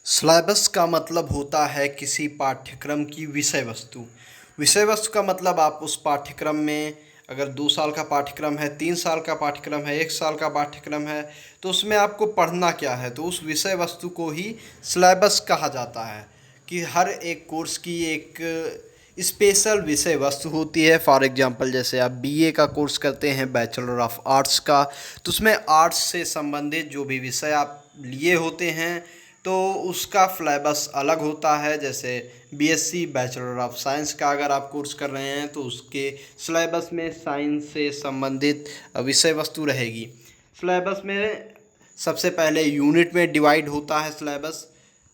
Syllabus का मतलब होता है किसी पाठ्यक्रम की विषय वस्तु। विषय वस्तु का मतलब आप उस पाठ्यक्रम में अगर 2 साल का पाठ्यक्रम है, 3 साल का पाठ्यक्रम है, 1 साल का पाठ्यक्रम है, तो उसमें आपको पढ़ना क्या है, तो उस विषय वस्तु को ही सिलेबस कहा जाता है। कि हर एक कोर्स की एक स्पेशल विषय वस्तु होती है। फॉर एग्जांपल जैसे आप बीए का कोर्स करते हैं, बैचलर ऑफ आर्ट्स का, तो उसमें आर्ट्स से संबंधित जो भी विषय आप लिए होते हैं तो उसका फ्लेबस अलग होता है। जैसे बीएससी बैचलर ऑफ साइंस का अगर आप कोर्स कर रहे हैं तो उसके सिलेबस में साइंस से संबंधित विषय वस्तु रहेगी। सिलेबस में सबसे पहले यूनिट में डिवाइड होता है सिलेबस,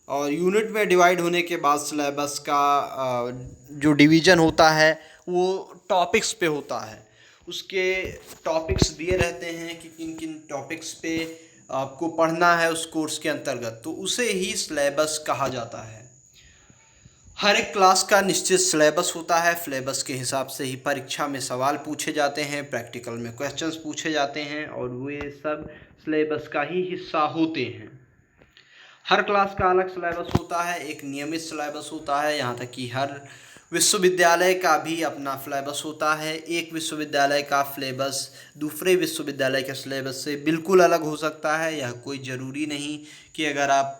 और यूनिट में डिवाइड होने के बाद सिलेबस का जो डिवीज़न होता है वो टॉपिक्स पे होता है। उसके टॉपिक्स दिए रहते हैं कि किन किन टॉपिक्स पे आपको पढ़ना है उस कोर्स के अंतर्गत, तो उसे ही सिलेबस कहा जाता है। हर एक क्लास का निश्चित सिलेबस होता है। सिलेबस के हिसाब से ही परीक्षा में सवाल पूछे जाते हैं, प्रैक्टिकल में क्वेश्चंस पूछे जाते हैं, और वे सब सिलेबस का ही हिस्सा होते हैं। हर क्लास का अलग सिलेबस होता है, एक नियमित सिलेबस होता है। यहाँ तक कि हर विश्वविद्यालय का भी अपना सिलेबस होता है। एक विश्वविद्यालय का सिलेबस दूसरे विश्वविद्यालय के सिलेबस से बिल्कुल अलग हो सकता है। यह कोई ज़रूरी नहीं कि अगर आप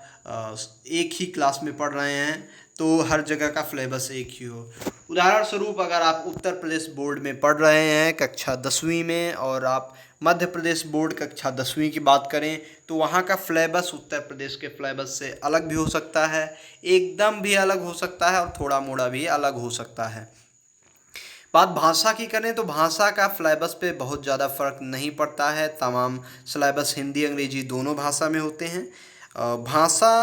एक ही क्लास में पढ़ रहे हैं तो हर जगह का सिलेबस एक ही हो। उदाहरण स्वरूप अगर आप उत्तर प्रदेश बोर्ड में पढ़ रहे हैं कक्षा 10वीं में, और आप मध्य प्रदेश बोर्ड कक्षा 10वीं की बात करें, तो वहाँ का सिलेबस उत्तर प्रदेश के सिलेबस से अलग भी हो सकता है, एकदम भी अलग हो सकता है, और थोड़ा मोड़ा भी अलग हो सकता है। बात भाषा की करें तो भाषा का सिलेबस पे बहुत ज़्यादा फ़र्क नहीं पड़ता है। तमाम सिलेबस हिंदी अंग्रेजी दोनों भाषा में होते हैं। भाषा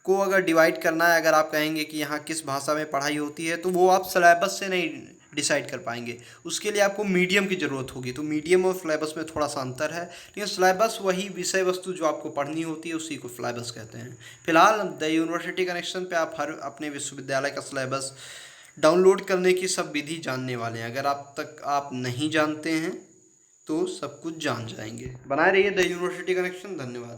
को अगर डिवाइड करना है, अगर आप कहेंगे कि यहाँ किस भाषा में पढ़ाई होती है, तो वो आप सिलेबस से नहीं डिसाइड कर पाएंगे। उसके लिए आपको मीडियम की ज़रूरत होगी, तो मीडियम और सिलेबस में थोड़ा सा अंतर है, लेकिन सिलेबस वही विषय वस्तु जो आपको पढ़नी होती है उसी को सिलेबस कहते हैं। फिलहाल द यूनिवर्सिटी कनेक्शन पे आप हर अपने विश्वविद्यालय का सिलेबस डाउनलोड करने की सब विधि जानने वाले हैं। अगर आप नहीं जानते हैं तो सब कुछ जान जाएंगे। बनाए रहिए द यूनिवर्सिटी कनेक्शन। धन्यवाद।